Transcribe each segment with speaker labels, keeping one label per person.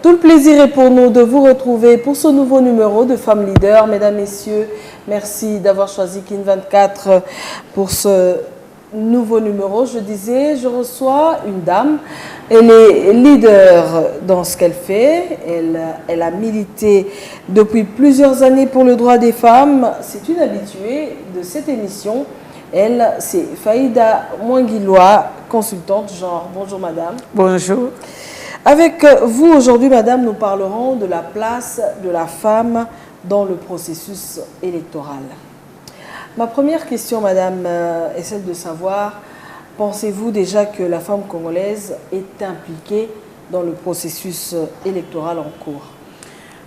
Speaker 1: Tout le plaisir est pour nous de vous retrouver pour ce nouveau numéro de Femmes Leaders. Mesdames, Messieurs, merci d'avoir choisi Kin 24 pour ce nouveau numéro. Je disais, je reçois une dame. Elle est leader dans ce qu'elle fait. Elle a milité depuis plusieurs années pour le droit des femmes. C'est une habituée de cette émission. Elle, c'est Faïda Mwangiloa, consultante genre. Bonjour madame.
Speaker 2: Bonjour.
Speaker 1: Avec vous aujourd'hui, madame, nous parlerons de la place de la femme dans le processus électoral. Ma première question, madame, est celle de savoir, pensez-vous déjà que la femme congolaise est impliquée dans le processus électoral en cours?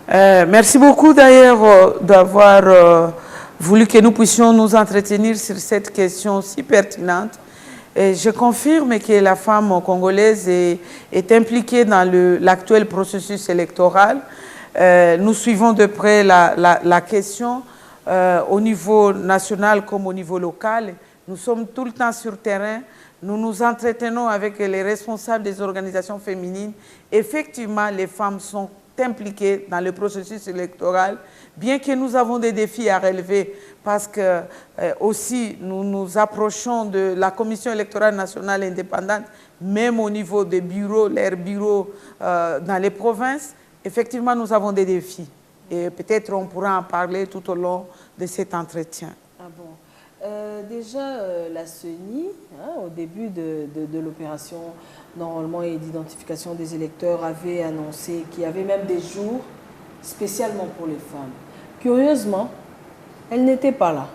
Speaker 2: Merci beaucoup d'ailleurs d'avoir voulu que nous puissions nous entretenir sur cette question si pertinente. Et je confirme que la femme congolaise est impliquée dans l'actuel processus électoral. Nous suivons de près la question au niveau national comme au niveau local. Nous sommes tout le temps sur terrain. Nous nous entretenons avec les responsables des organisations féminines. Effectivement, les femmes sont impliquées dans le processus électoral, bien que nous avons des défis à relever parce que aussi nous nous approchons de la Commission électorale nationale indépendante, même au niveau des bureaux, leurs bureaux dans les provinces. Effectivement, nous avons des défis et peut-être on pourra en parler tout au long de cet entretien.
Speaker 1: Ah bon. Déjà, la CENI, au début de l'opération d'enrôlement et d'identification des électeurs, avait annoncé qu'il y avait même des jours spécialement pour les femmes. Curieusement, elle n'était pas là.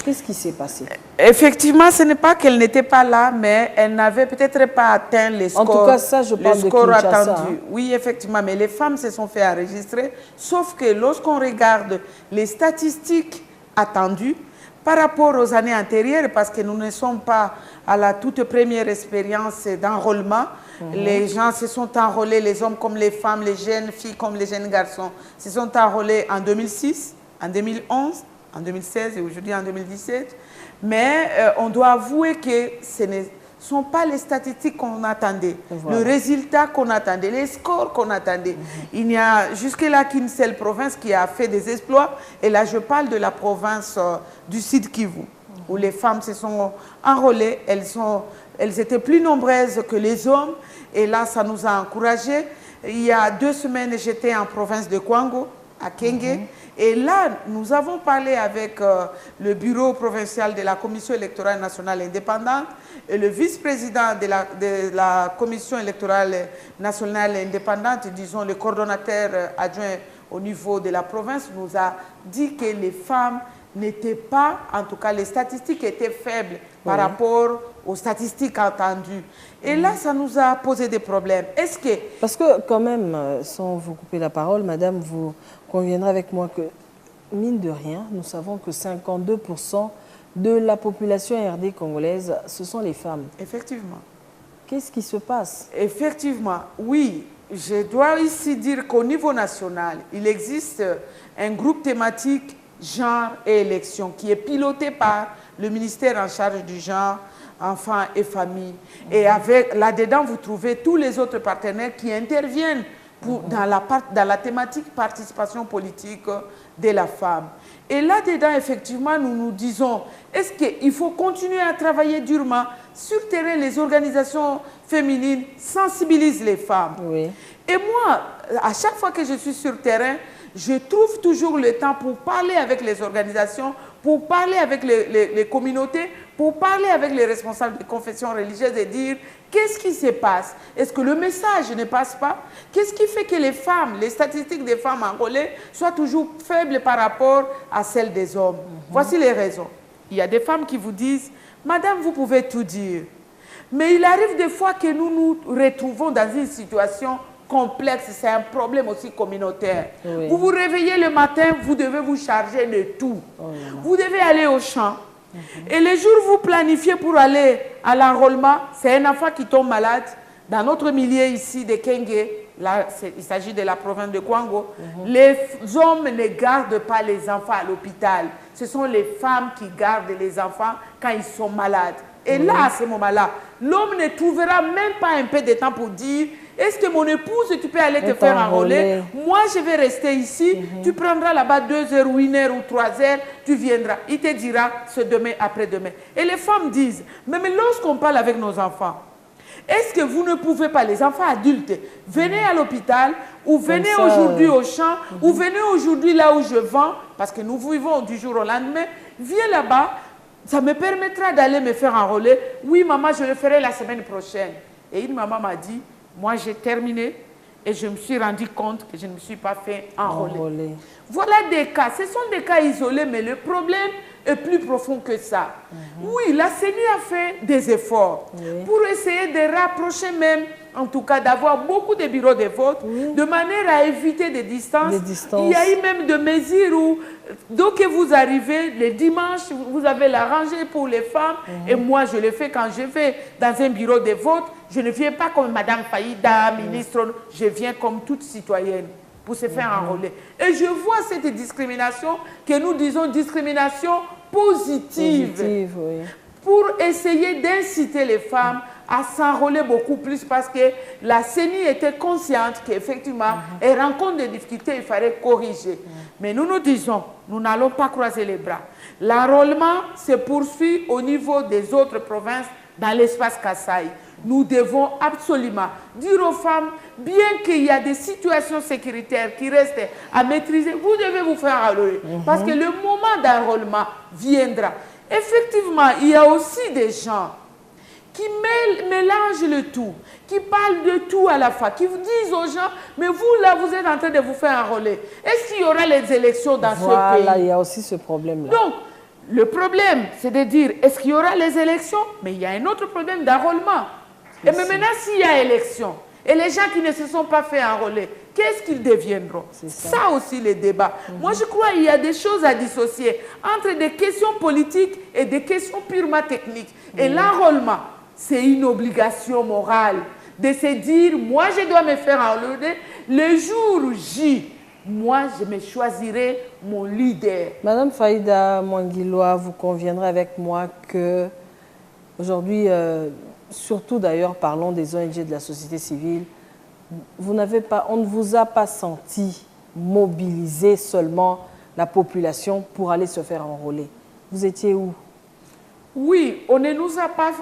Speaker 1: Qu'est-ce qui s'est passé?
Speaker 2: Effectivement, ce n'est pas qu'elle n'était pas là, mais elle n'avait peut-être pas atteint les scores.
Speaker 1: En tout cas, ça, je parle de Kinshasa.
Speaker 2: Attendus. Oui, effectivement, mais les femmes se sont fait enregistrer. Sauf que lorsqu'on regarde les statistiques attendues, par rapport aux années antérieures, parce que nous ne sommes pas à la toute première expérience d'enrôlement, les gens se sont enrôlés, les hommes comme les femmes, les jeunes filles comme les jeunes garçons, se sont enrôlés en 2006, en 2011, en 2016 et aujourd'hui en 2017. Mais on doit avouer que ce ne sont pas les statistiques qu'on attendait, le résultat qu'on attendait, les scores qu'on attendait. Il n'y a jusque-là qu'une seule province qui a fait des exploits. Et là, je parle de la province du Sud Kivu, où les femmes se sont enrôlées. Elles étaient plus nombreuses que les hommes. Et là, ça nous a encouragés. Il y a 2 semaines, j'étais en province de Kwango, à Kenge. Et là, nous avons parlé avec le bureau provincial de la Commission électorale nationale indépendante et le vice-président de la Commission électorale nationale indépendante, disons le coordonnateur adjoint au niveau de la province, nous a dit que les femmes n'étaient pas, en tout cas les statistiques étaient faibles par rapport aux statistiques entendues. Et là, ça nous a posé des problèmes. Est-ce que...
Speaker 1: Parce que quand même, sans vous couper la parole, madame, vous conviendrez avec moi que, mine de rien, nous savons que 52% de la population RD congolaise, ce sont les femmes.
Speaker 2: Effectivement.
Speaker 1: Qu'est-ce qui se passe?
Speaker 2: Effectivement, oui. Je dois ici dire qu'au niveau national, il existe un groupe thématique genre et élection qui est piloté par le ministère en charge du genre, enfants et famille. Et là-dedans, vous trouvez tous les autres partenaires qui interviennent dans la thématique participation politique de la femme. Et là-dedans, effectivement, nous nous disons, est-ce qu'il faut continuer à travailler durement? Sur terrain, les organisations féminines sensibilisent les femmes. Oui. Et moi, à chaque fois que je suis sur terrain, je trouve toujours le temps pour parler avec les organisations, pour parler avec les communautés, pour parler avec les responsables des confessions religieuses et dire qu'est-ce qui se passe? Est-ce que le message ne passe pas? Qu'est-ce qui fait que les femmes, les statistiques des femmes enrôlées soient toujours faibles par rapport à celles des hommes? Voici les raisons. Il y a des femmes qui vous disent, madame, vous pouvez tout dire. Mais il arrive des fois que nous nous retrouvons dans une situation complexe, c'est un problème aussi communautaire. Oui. Vous vous réveillez le matin, vous devez vous charger de tout. Vous devez aller au champ. Et les jours où vous planifiez pour aller à l'enrôlement, c'est un enfant qui tombe malade. Dans notre milieu ici de Kenge, là, il s'agit de la province de Kwango, les hommes ne gardent pas les enfants à l'hôpital. Ce sont les femmes qui gardent les enfants quand ils sont malades. Et là, à ce moment-là, l'homme ne trouvera même pas un peu de temps pour dire est-ce que mon épouse, tu peux aller te faire enrôler? Moi, je vais rester ici. Tu prendras là-bas 2 heures ou 1 heure ou 3 heures. Tu viendras. Il te dira ce demain, après-demain. Et les femmes disent, mais lorsqu'on parle avec nos enfants, est-ce que vous ne pouvez pas, les enfants adultes, venez à l'hôpital ou venez aujourd'hui au champ ou venez aujourd'hui là où je vends, parce que nous vivons du jour au lendemain, viens là-bas, ça me permettra d'aller me faire enrôler. Oui, maman, je le ferai la semaine prochaine. Et une maman m'a dit, moi, j'ai terminé et je me suis rendu compte que je ne me suis pas fait enrôler. Voilà des cas. Ce sont des cas isolés, mais le problème est plus profond que ça. Oui, la CENI a fait des efforts pour essayer de rapprocher même, en tout cas, d'avoir beaucoup de bureaux de vote, de manière à éviter des distances. Il y a eu même des mesures où, dès que vous arrivez, le dimanche, vous avez la rangée pour les femmes, et moi, je le fais quand je vais dans un bureau de vote. Je ne viens pas comme Madame Faïda, ministre, je viens comme toute citoyenne pour se faire enrôler. Et je vois cette discrimination que nous disons discrimination positive pour essayer d'inciter les femmes à s'enrôler beaucoup plus parce que la CENI était consciente qu'effectivement, elle rencontre des difficultés, il fallait corriger. Mais nous nous disons, nous n'allons pas croiser les bras. L'enrôlement se poursuit au niveau des autres provinces dans l'espace Kasaï. Nous devons absolument dire aux femmes, bien qu'il y a des situations sécuritaires qui restent à maîtriser, vous devez vous faire enrôler. Parce que le moment d'enrôlement viendra. Effectivement, il y a aussi des gens qui mélangent le tout, qui parlent de tout à la fois, qui vous disent aux gens, mais vous là, vous êtes en train de vous faire enrôler. Est-ce qu'il y aura les élections dans ce pays?
Speaker 1: Voilà, il y a aussi ce problème-là.
Speaker 2: Donc, le problème, c'est de dire, est-ce qu'il y aura les élections? Mais il y a un autre problème d'enrôlement. Et mais maintenant, s'il y a élection, et les gens qui ne se sont pas fait enrôler, qu'est-ce qu'ils deviendront? Ça aussi, les débats. Moi, je crois qu'il y a des choses à dissocier entre des questions politiques et des questions purement techniques. Et l'enrôlement, c'est une obligation morale de se dire, moi, je dois me faire enrôler le jour J. Moi, je me choisirai mon leader.
Speaker 1: Madame Faïda Mwangiloa, vous conviendrez avec moi que aujourd'hui, surtout d'ailleurs, parlons des ONG de la société civile, on ne vous a pas senti mobiliser seulement la population pour aller se faire enrôler. Vous étiez où?
Speaker 2: Oui, on ne nous a pas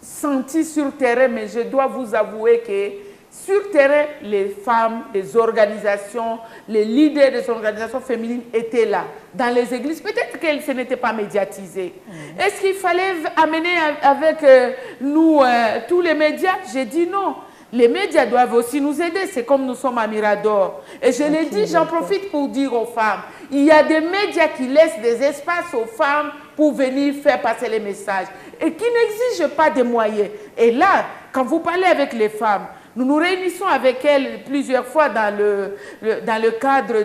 Speaker 2: senti sur terrain, mais je dois vous avouer que sur terrain, les femmes, les organisations, les leaders des organisations féminines étaient là. Dans les églises, peut-être que ce n'était pas médiatisé. Est-ce qu'il fallait amener avec nous tous les médias? J'ai dit non. Les médias doivent aussi nous aider. C'est comme nous sommes à Mirador. Et je l'ai dit, j'en profite pour dire aux femmes, il y a des médias qui laissent des espaces aux femmes pour venir faire passer les messages et qui n'exigent pas de moyens. Et là, quand vous parlez avec les femmes, nous nous réunissons avec elles plusieurs fois dans le cadre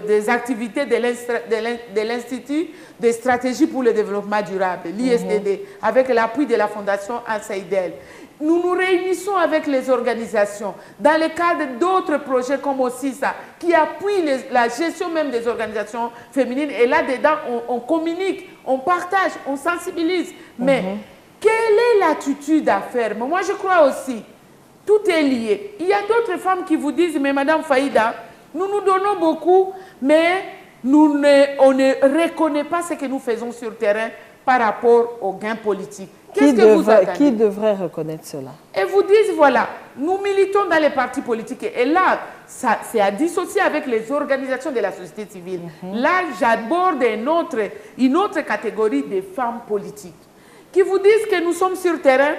Speaker 2: des activités de l'Institut de stratégie pour le développement durable, l'ISDD, avec l'appui de la Fondation Al-Saïdel. Nous nous réunissons avec les organisations dans le cadre d'autres projets comme aussi ça, qui appuient la gestion même des organisations féminines. Et là-dedans, on communique, on partage, on sensibilise. Mais quelle est l'attitude à faire? Mais moi, je crois aussi, tout est lié. Il y a d'autres femmes qui vous disent, mais Madame Faïda, nous nous donnons beaucoup, mais on ne reconnaît pas ce que nous faisons sur le terrain par rapport aux gains politiques. Qu'est-ce que vous attendez?
Speaker 1: Qui devrait reconnaître cela? Et
Speaker 2: vous disent, voilà, nous militons dans les partis politiques. Et là, c'est à dissocier avec les organisations de la société civile. Là, j'aborde une autre catégorie de femmes politiques qui vous disent que nous sommes sur le terrain,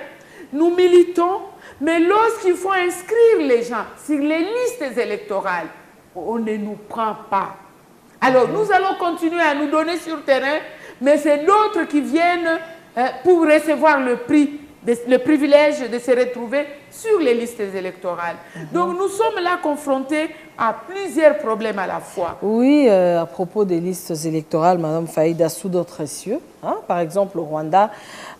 Speaker 2: nous militons, mais lorsqu'il faut inscrire les gens sur les listes électorales, on ne nous prend pas. Alors, nous allons continuer à nous donner sur le terrain, mais c'est d'autres qui viennent pour recevoir le privilège de se retrouver sur les listes électorales. Donc, nous sommes là confrontés à plusieurs problèmes à la fois.
Speaker 1: Oui, à propos des listes électorales, Madame Faïda, sous d'autres cieux, par exemple au Rwanda,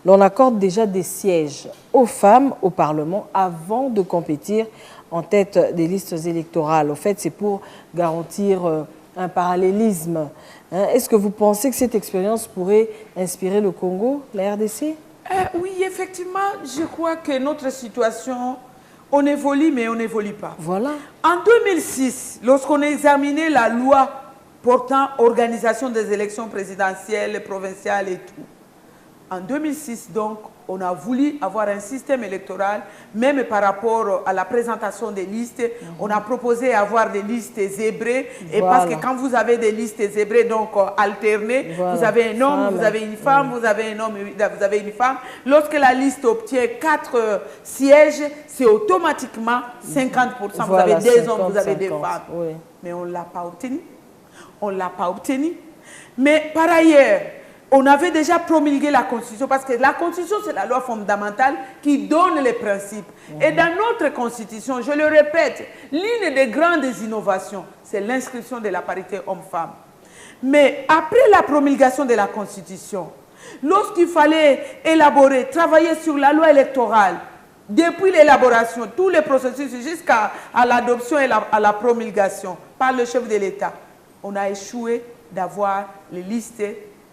Speaker 1: l'on accorde déjà des sièges aux femmes au Parlement avant de compétir en tête des listes électorales. En fait, c'est pour garantir un parallélisme. Est-ce que vous pensez que cette expérience pourrait inspirer le Congo, la RDC?
Speaker 2: Oui, effectivement, je crois que notre situation, on évolue, mais on n'évolue pas.
Speaker 1: Voilà.
Speaker 2: En 2006, lorsqu'on a examiné la loi portant organisation des élections présidentielles, provinciales et tout, en 2006, donc, on a voulu avoir un système électoral, même par rapport à la présentation des listes. On a proposé avoir des listes zébrées. Et parce que quand vous avez des listes zébrées, donc alternées, vous avez un homme, vous avez une femme, vous avez un homme, vous avez une femme. Lorsque la liste obtient 4 sièges, c'est automatiquement 50%. Vous avez des hommes, vous avez des femmes.
Speaker 1: Oui.
Speaker 2: Mais on ne l'a pas obtenu. On ne l'a pas obtenu. Mais par ailleurs, on avait déjà promulgué la Constitution, parce que la Constitution, c'est la loi fondamentale qui donne les principes. Et dans notre Constitution, je le répète, l'une des grandes innovations, c'est l'inscription de la parité homme-femme. Mais après la promulgation de la Constitution, lorsqu'il fallait élaborer, travailler sur la loi électorale, depuis l'élaboration, tous les processus jusqu'à l'adoption et à la promulgation par le chef de l'État, on a échoué d'avoir les listes,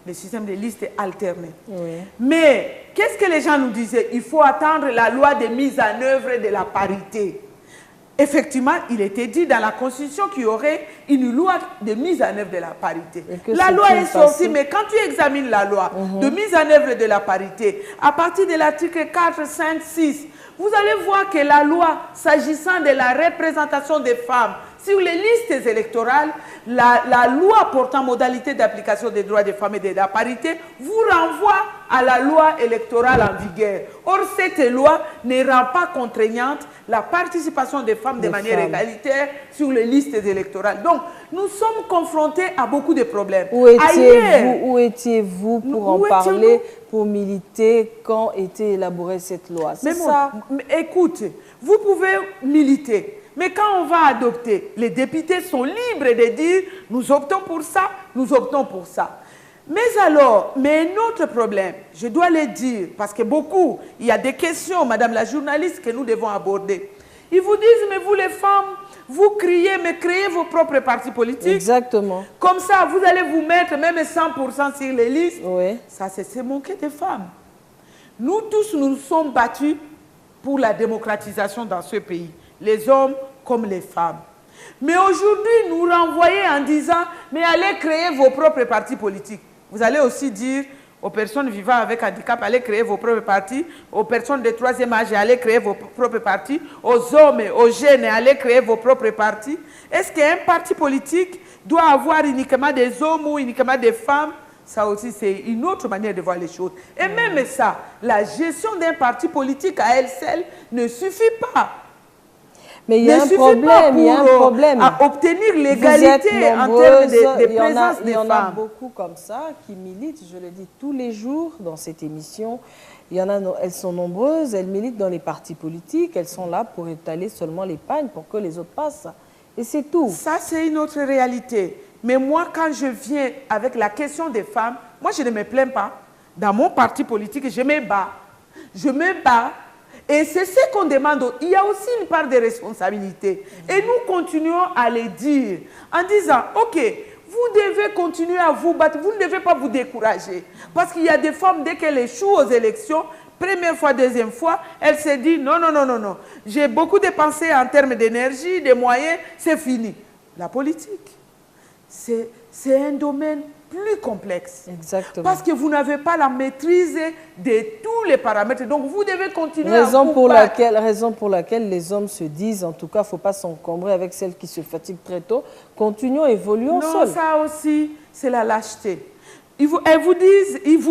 Speaker 2: le système de listes alternées. Oui. Mais qu'est-ce que les gens nous disaient? Il faut attendre la loi de mise en œuvre de la parité. Effectivement, il était dit dans la Constitution qu'il y aurait une loi de mise en œuvre de la parité. La loi est sortie, mais quand tu examines la loi de mise en œuvre de la parité, à partir de l'article 4, 5, 6, vous allez voir que la loi, s'agissant de la représentation des femmes sur les listes électorales, la loi portant modalité d'application des droits des femmes et de la parité vous renvoie à la loi électorale en vigueur. Or, cette loi ne rend pas contraignante la participation des femmes de manière égalitaire sur les listes électorales. Donc, nous sommes confrontés à beaucoup de problèmes.
Speaker 1: Où étiez-vous pour en parler, pour militer quand était élaborée cette loi? C'est ça.
Speaker 2: Écoute, vous pouvez militer. Mais quand on va adopter, les députés sont libres de dire « nous optons pour ça, nous optons pour ça ». Mais alors, un autre problème, je dois le dire, parce que beaucoup, il y a des questions, madame la journaliste, que nous devons aborder. Ils vous disent « mais vous les femmes, vous criez, mais créez vos propres partis politiques. »
Speaker 1: Exactement.
Speaker 2: Comme ça, vous allez vous mettre même 100% sur les listes.
Speaker 1: Oui.
Speaker 2: Ça, c'est se moquer des femmes. Nous tous, nous nous sommes battus pour la démocratisation dans ce pays. Les hommes comme les femmes. Mais aujourd'hui, nous renvoyez en disant, mais allez créer vos propres partis politiques. Vous allez aussi dire aux personnes vivant avec handicap, allez créer vos propres partis. Aux personnes de 3e âge, allez créer vos propres partis. Aux hommes, aux jeunes, allez créer vos propres partis. Est-ce qu'un parti politique doit avoir uniquement des hommes ou uniquement des femmes? Ça aussi, c'est une autre manière de voir les choses. Et même ça, la gestion d'un parti politique à elle seule ne suffit pas.
Speaker 1: Mais il y a un problème,
Speaker 2: à obtenir l'égalité en termes de présence des femmes.
Speaker 1: Il y en a beaucoup comme ça qui militent, je le dis tous les jours dans cette émission. Il y en a, elles sont nombreuses, elles militent dans les partis politiques, elles sont là pour étaler seulement les pagnes pour que les autres passent. Et c'est tout.
Speaker 2: Ça, c'est une autre réalité. Mais moi, quand je viens avec la question des femmes, moi, je ne me plains pas. Dans mon parti politique, je me bats. Je me bats. Et c'est ce qu'on demande. Il y a aussi une part de responsabilité. Et nous continuons à le dire en disant, OK, vous devez continuer à vous battre. Vous ne devez pas vous décourager. Parce qu'il y a des femmes, dès qu'elles échouent aux élections, première fois, deuxième fois, elles se disent, non, non, non, non, non. J'ai beaucoup dépensé en termes d'énergie, de moyens, c'est fini. La politique, c'est un domaine plus complexe.
Speaker 1: Exactement.
Speaker 2: Parce que vous n'avez pas la maîtrise de tous les paramètres. Donc, vous devez continuer
Speaker 1: raison pour laquelle les hommes se disent, en tout cas, il ne faut pas s'encombrer avec celles qui se fatiguent très tôt. Continuons, évoluons seuls.
Speaker 2: Non, ça aussi, c'est la lâcheté. Ils vous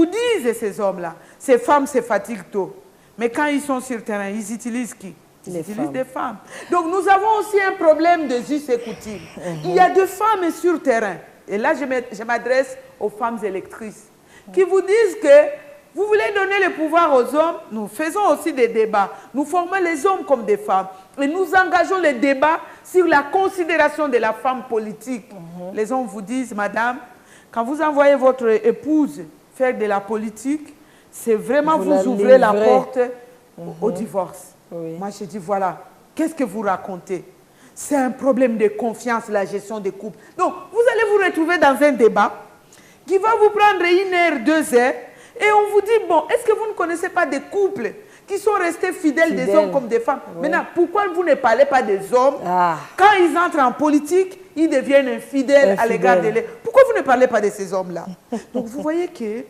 Speaker 2: disent, ces hommes-là, ces femmes se fatiguent tôt. Mais quand ils sont sur le terrain, ils utilisent qui? Ils utilisent des femmes. Donc, nous avons aussi un problème de us et coutumes. Il y a des femmes sur le terrain. Et là, je m'adresse aux femmes électrices qui vous disent que vous voulez donner le pouvoir aux hommes. Nous faisons aussi des débats. Nous formons les hommes comme des femmes. Et nous engageons les débats sur la considération de la femme politique. Les hommes vous disent, madame, quand vous envoyez votre épouse faire de la politique, c'est vraiment vous ouvrez la porte au divorce. Oui. Moi, je dis, voilà, qu'est-ce que vous racontez? C'est un problème de confiance, la gestion des couples. Donc, vous allez vous retrouver dans un débat qui va vous prendre 1 heure, 2 heures, Et on vous dit, bon, est-ce que vous ne connaissez pas des couples qui sont restés fidèles, des hommes comme des femmes? Oui. Maintenant, pourquoi vous ne parlez pas des hommes? Quand ils entrent en politique, ils deviennent infidèles à l'égard de l'autre. Pourquoi vous ne parlez pas de ces hommes-là? Donc, vous voyez que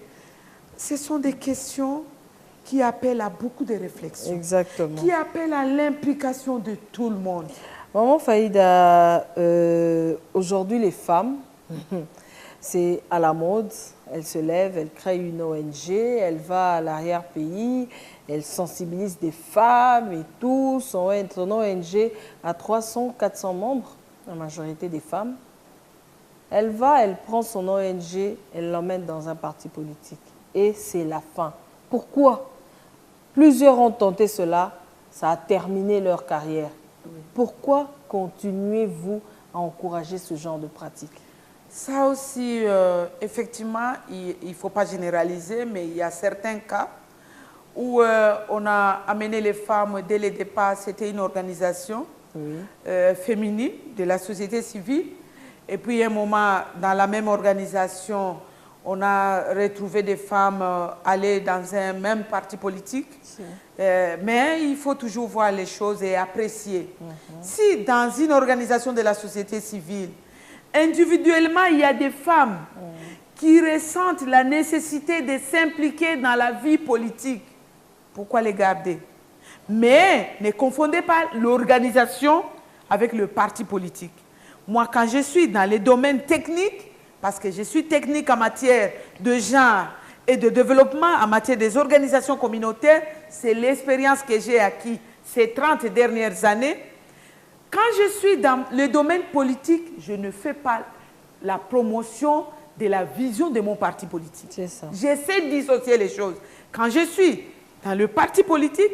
Speaker 2: ce sont des questions qui appellent à beaucoup de réflexions.
Speaker 1: Exactement.
Speaker 2: Qui appellent à l'implication de tout le monde.
Speaker 1: Maman Faïda, aujourd'hui, les femmes, c'est à la mode. Elles se lèvent, elles créent une ONG, elles vont à l'arrière-pays, elles sensibilisent des femmes et tout. Son ONG a 300, 400 membres, la majorité des femmes. Elle va, elle prend son ONG, elle l'emmène dans un parti politique. Et c'est la fin. Pourquoi? Plusieurs ont tenté cela, ça a terminé leur carrière. Pourquoi continuez-vous à encourager ce genre de pratique?
Speaker 2: Ça aussi, effectivement, il ne faut pas généraliser, mais il y a certains cas où on a amené les femmes dès le départ. C'était une organisation féminine de la société civile. Et puis, à un moment, dans la même organisation, on a retrouvé des femmes aller dans un même parti politique. Mais il faut toujours voir les choses et apprécier. Si dans une organisation de la société civile, individuellement, il y a des femmes qui ressentent la nécessité de s'impliquer dans la vie politique, pourquoi les garder? Mais ne confondez pas l'organisation avec le parti politique. Moi, quand je suis dans les domaines techniques, parce que je suis technique en matière de genre et de développement, en matière des organisations communautaires, c'est l'expérience que j'ai acquise ces 30 dernières années. Quand je suis dans le domaine politique, je ne fais pas la promotion de la vision de mon parti politique.
Speaker 1: C'est ça.
Speaker 2: J'essaie de dissocier les choses. Quand je suis dans le parti politique,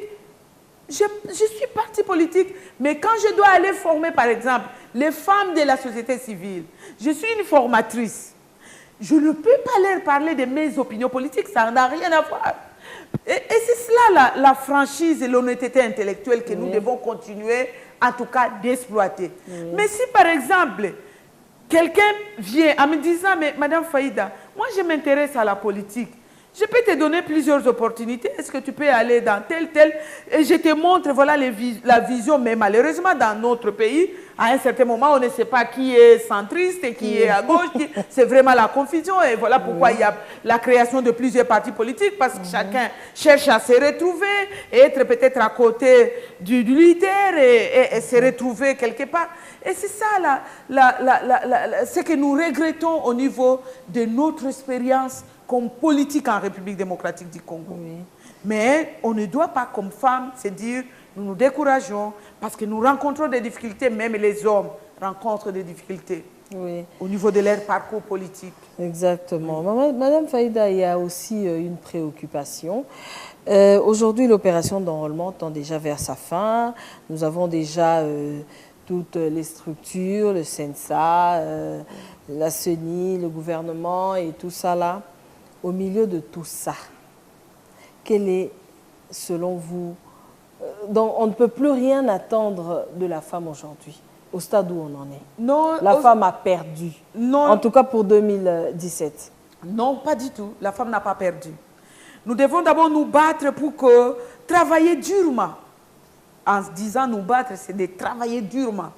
Speaker 2: je suis parti politique, mais quand je dois aller former, par exemple, les femmes de la société civile, je suis une formatrice. Je ne peux pas leur parler de mes opinions politiques, ça n'a rien à voir. Et c'est cela la franchise et l'honnêteté intellectuelle que nous devons continuer, en tout cas, d'exploiter. Mais si, par exemple, quelqu'un vient en me disant, mais Madame Faïda, moi je m'intéresse à la politique, je peux te donner plusieurs opportunités. Est-ce que tu peux aller dans tel, et je te montre, voilà la vision. Mais malheureusement, dans notre pays, à un certain moment, on ne sait pas qui est centriste et qui est à gauche. C'est vraiment la confusion. Et voilà pourquoi il y a la création de plusieurs partis politiques, parce que chacun cherche à se retrouver, et être peut-être à côté du leader et se retrouver quelque part. Et c'est ça ce que nous regrettons au niveau de notre expérience comme politique en République démocratique du Congo. Mais on ne doit pas, comme femmes, se dire nous nous décourageons parce que nous rencontrons des difficultés, même les hommes rencontrent des difficultés au niveau de leur parcours politique.
Speaker 1: Exactement. Madame Faïda, il y a aussi une préoccupation. Aujourd'hui, l'opération d'enrôlement tend déjà vers sa fin. Nous avons déjà toutes les structures, le CENSA, la CENI, le gouvernement et tout ça là. Au milieu de tout ça, quel est, selon vous, on ne peut plus rien attendre de la femme aujourd'hui, au stade où on en est.
Speaker 2: Non,
Speaker 1: la femme a perdu, en tout cas pour 2017.
Speaker 2: Non, pas du tout. La femme n'a pas perdu. Nous devons d'abord nous battre pour travailler durement. En disant nous battre, c'est de travailler durement,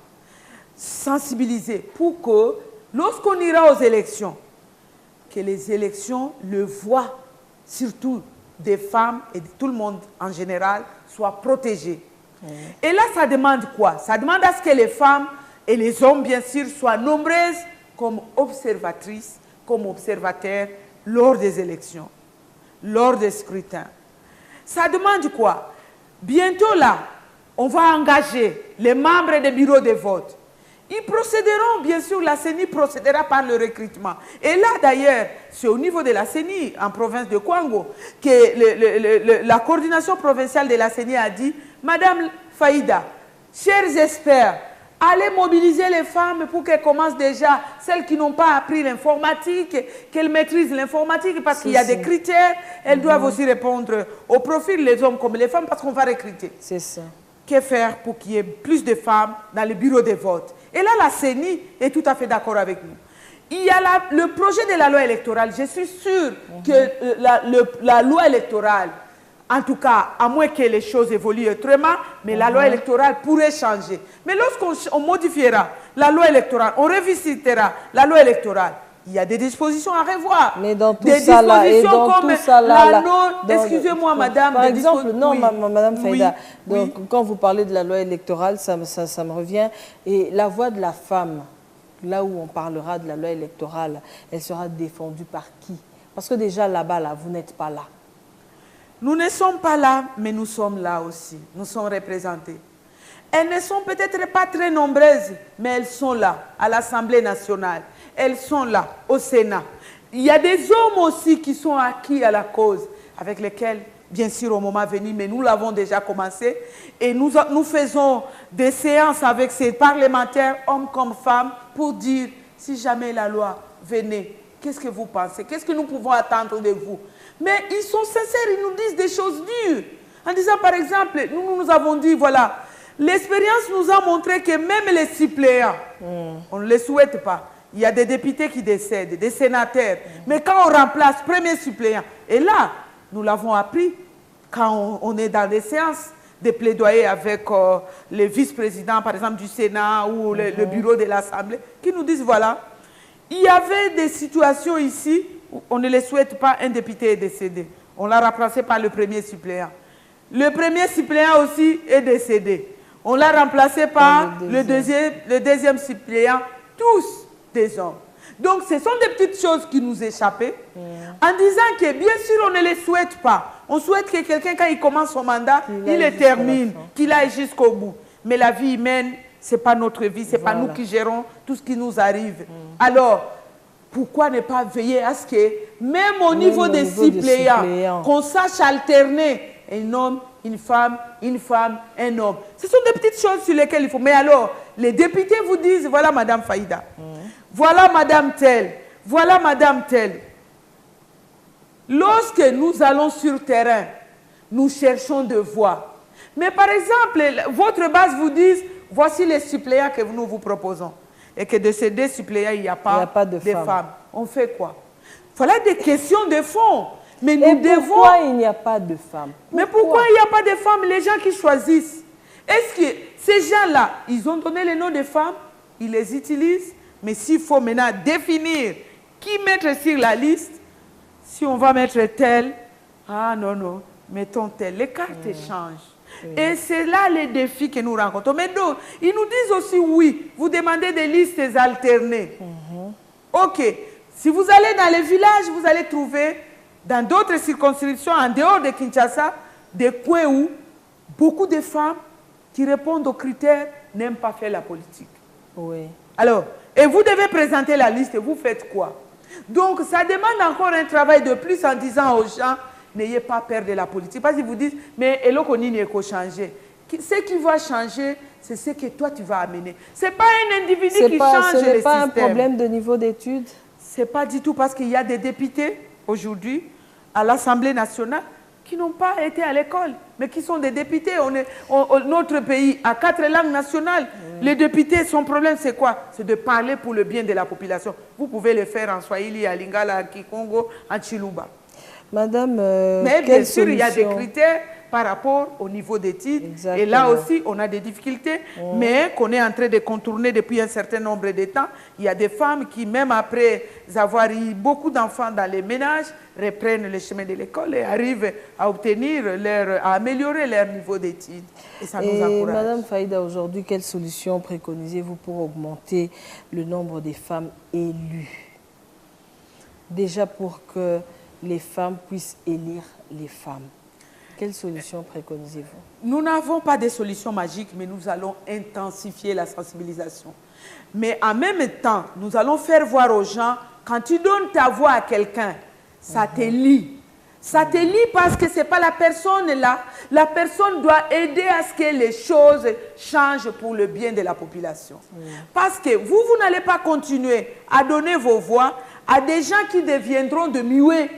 Speaker 2: sensibiliser pour que lorsqu'on ira aux élections, que les élections le voient, surtout des femmes et de tout le monde en général, soient protégées. Et là, ça demande quoi? Ça demande à ce que les femmes et les hommes, bien sûr, soient nombreuses comme observatrices, comme observateurs lors des élections, lors des scrutins. Ça demande quoi? Bientôt là, on va engager les membres des bureaux de vote. Ils procéderont, bien sûr, la CENI procédera par le recrutement. Et là, d'ailleurs, c'est au niveau de la CENI, en province de Kwango, que la coordination provinciale de la CENI a dit, Madame Faïda, chers experts, allez mobiliser les femmes pour qu'elles commencent déjà, celles qui n'ont pas appris l'informatique, qu'elles maîtrisent l'informatique, parce qu'il y a des critères, elles doivent aussi répondre au profil, les hommes comme les femmes, parce qu'on va recruter.
Speaker 1: C'est ça.
Speaker 2: Que faire pour qu'il y ait plus de femmes dans les bureaux de vote? Et là, la CENI est tout à fait d'accord avec nous. Il y a le projet de la loi électorale. Je suis sûre que la loi électorale, en tout cas, à moins que les choses évoluent autrement, mais la loi électorale pourrait changer. Mais lorsqu'on modifiera la loi électorale, on revisitera la loi électorale, il y a des dispositions à revoir.
Speaker 1: Mais dans tout ça là, et dans tout ça là,
Speaker 2: excusez-moi madame.
Speaker 1: Par exemple, non,
Speaker 2: oui,
Speaker 1: madame Faïda,
Speaker 2: oui,
Speaker 1: donc quand vous parlez de la loi électorale, ça me revient. Et la voix de la femme, là où on parlera de la loi électorale, elle sera défendue par qui? Parce que déjà là-bas, là, vous n'êtes pas là.
Speaker 2: Nous ne sommes pas là, mais nous sommes là aussi. Nous sommes représentés. Elles ne sont peut-être pas très nombreuses, mais elles sont là, à l'Assemblée nationale. Elles sont là, au Sénat. Il y a des hommes aussi qui sont acquis à la cause, avec lesquels, bien sûr, au moment venu, mais nous l'avons déjà commencé. Et nous faisons des séances avec ces parlementaires, hommes comme femmes, pour dire, si jamais la loi venait, qu'est-ce que vous pensez? Qu'est-ce que nous pouvons attendre de vous? Mais ils sont sincères, ils nous disent des choses dures. En disant, par exemple, nous avons dit, voilà, l'expérience nous a montré que même les suppléants, on ne les souhaite pas. Il y a des députés qui décèdent, des sénateurs. Mais quand on remplace premier suppléant, et là, nous l'avons appris, quand on est dans des séances de plaidoyer avec les vice-présidents, par exemple, du Sénat ou le bureau de l'Assemblée, qui nous disent, voilà, il y avait des situations ici où on ne les souhaite pas, un député est décédé. On l'a remplacé par le premier suppléant. Le premier suppléant aussi est décédé. On l'a remplacé par le deuxième suppléant, tous des hommes. Donc, ce sont des petites choses qui nous échappaient, en disant que, bien sûr, on ne les souhaite pas. On souhaite que quelqu'un, quand il commence son mandat, il le termine, qu'il aille jusqu'au bout. Mais la vie humaine, ce n'est pas notre vie, ce n'est pas nous qui gérons tout ce qui nous arrive. Alors, pourquoi ne pas veiller à ce que, même au niveau des suppléants, qu'on sache alterner un homme, une femme, un homme. Ce sont des petites choses sur lesquelles il faut. Mais alors, les députés vous disent, voilà Madame Faïda, voilà Madame telle, voilà Madame telle. Lorsque nous allons sur terrain, nous cherchons de voix. Mais par exemple, votre base vous dit, voici les suppléants que nous vous proposons. Et que de ces deux suppléants, il n'y a pas de femmes. On fait quoi? Voilà des questions de fond. Mais nous devons...
Speaker 1: Pourquoi il n'y a pas de femmes?
Speaker 2: Mais pourquoi il n'y a pas de femmes? Les gens qui choisissent. Est-ce que ces gens-là, ils ont donné les noms des femmes? Ils les utilisent? Mais s'il faut maintenant définir qui mettre sur la liste, si on va mettre tel, ah non, mettons tel. Les cartes changent. Et c'est là les défis que nous rencontrons. Mais donc, ils nous disent aussi, oui, vous demandez des listes alternées. Ok, si vous allez dans les villages, vous allez trouver, dans d'autres circonscriptions, en dehors de Kinshasa, des coins où beaucoup de femmes qui répondent aux critères n'aiment pas faire la politique.
Speaker 1: Oui.
Speaker 2: Alors, et vous devez présenter la liste, et vous faites quoi? Donc, ça demande encore un travail de plus en disant aux gens, n'ayez pas peur de la politique. Parce qu'ils vous disent, mais Elokoni n'est qu'au changer. Ce qui va changer, c'est ce que toi tu vas amener. Ce n'est pas un individu qui change le système.
Speaker 1: Ce n'est pas un problème de niveau d'études?
Speaker 2: Ce n'est pas du tout parce qu'il y a des députés aujourd'hui à l'Assemblée nationale qui n'ont pas été à l'école, mais qui sont des députés. Notre pays a 4 langues nationales. Les députés, son problème, c'est quoi? C'est de parler pour le bien de la population. Vous pouvez le faire en Swahili, en Lingala, en Kikongo, en Chiluba.
Speaker 1: Madame,
Speaker 2: mais bien sûr, il y a des critères par rapport au niveau d'études. Et là aussi, on a des difficultés, mais qu'on est en train de contourner depuis un certain nombre de temps. Il y a des femmes qui, même après avoir eu beaucoup d'enfants dans les ménages, reprennent le chemin de l'école et arrivent à obtenir à améliorer leur niveau d'études. Et ça nous encourage.
Speaker 1: Madame Faïda, aujourd'hui, quelles solutions préconisez-vous pour augmenter le nombre des femmes élues? Déjà pour que les femmes puissent élire les femmes. Quelles solutions préconisez-vous?
Speaker 2: Nous n'avons pas de solution magique, mais nous allons intensifier la sensibilisation. Mais en même temps, nous allons faire voir aux gens, quand tu donnes ta voix à quelqu'un, ça te lie. Ça te lie parce que ce n'est pas la personne là. La personne doit aider à ce que les choses changent pour le bien de la population. Parce que vous n'allez pas continuer à donner vos voix à des gens qui deviendront de muets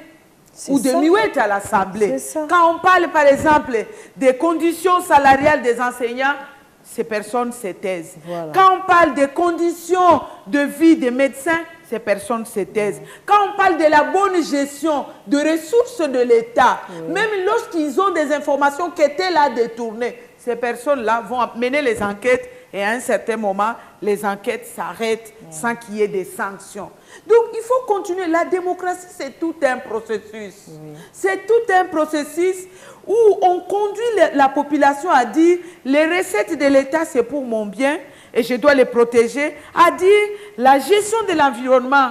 Speaker 2: ou de muettes à l'Assemblée. Quand on parle, par exemple, des conditions salariales des enseignants, ces personnes se taisent. Voilà. Quand on parle des conditions de vie des médecins, ces personnes se taisent. Quand on parle de la bonne gestion de ressources de l'État, même lorsqu'ils ont des informations qui étaient là détournées, ces personnes-là vont mener les enquêtes et à un certain moment, les enquêtes s'arrêtent sans qu'il y ait des sanctions. Donc, il faut continuer. La démocratie, c'est tout un processus. C'est tout un processus où on conduit la population à dire les recettes de l'État, c'est pour mon bien et je dois les protéger, à dire la gestion de l'environnement,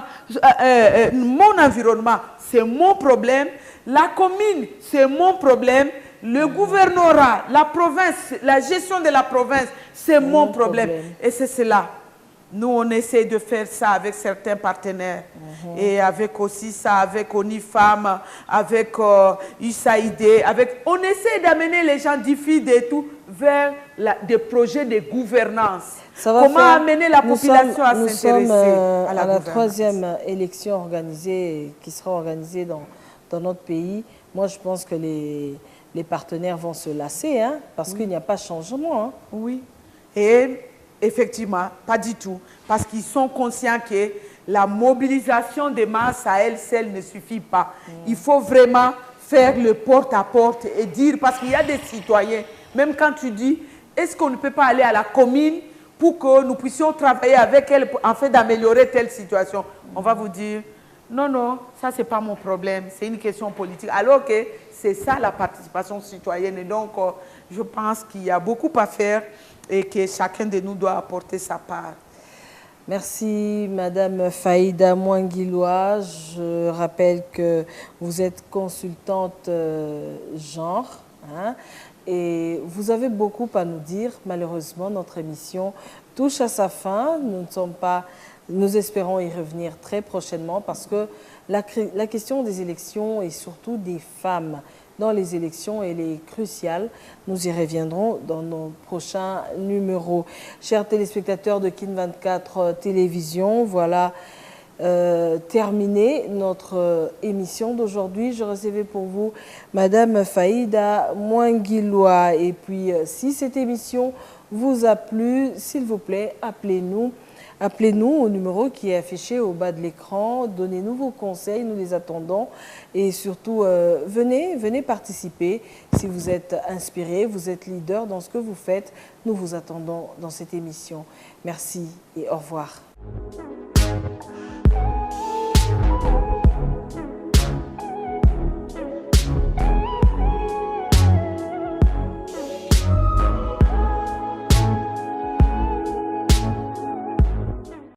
Speaker 2: mon environnement, c'est mon problème, la commune, c'est mon problème, le gouvernorat, la province, la gestion de la province, c'est mon problème. Et c'est cela. Nous, on essaie de faire ça avec certains partenaires. Et avec aussi ça, avec ONIFAM, avec USAID. On essaie d'amener les gens d'IFID et tout vers des projets de gouvernance. Comment amener la population à s'intéresser à la gouvernance.
Speaker 1: 3e élection organisée, qui sera organisée dans notre pays. Moi, je pense que les partenaires vont se lasser, hein, parce qu'il n'y a pas de changement. Hein.
Speaker 2: Oui. Et effectivement, pas du tout. Parce qu'ils sont conscients que la mobilisation des masses à elle seule ne suffit pas. Il faut vraiment faire le porte-à-porte et dire, parce qu'il y a des citoyens, même quand tu dis, est-ce qu'on ne peut pas aller à la commune pour que nous puissions travailler avec elle en fait d'améliorer telle situation? On va vous dire, non, non, ça c'est pas mon problème, c'est une question politique. Alors que c'est ça la participation citoyenne. Et donc, je pense qu'il y a beaucoup à faire et que chacun de nous doit apporter sa part.
Speaker 1: Merci Madame Faïda Mouanguiloa. Je rappelle que vous êtes consultante genre, hein, et vous avez beaucoup à nous dire. Malheureusement, notre émission touche à sa fin. Nous espérons y revenir très prochainement parce que la question des élections et surtout des femmes dans les élections, elle est cruciale. Nous y reviendrons dans nos prochains numéros. Chers téléspectateurs de Kin 24 Télévision, voilà terminé notre émission d'aujourd'hui. Je recevais pour vous Madame Faïda Mouanguiloa. Et puis, si cette émission vous a plu, s'il vous plaît, appelez-nous. Appelez-nous au numéro qui est affiché au bas de l'écran. Donnez-nous vos conseils, nous les attendons. Et surtout, venez participer. Si vous êtes inspiré, vous êtes leader dans ce que vous faites, nous vous attendons dans cette émission. Merci et au revoir.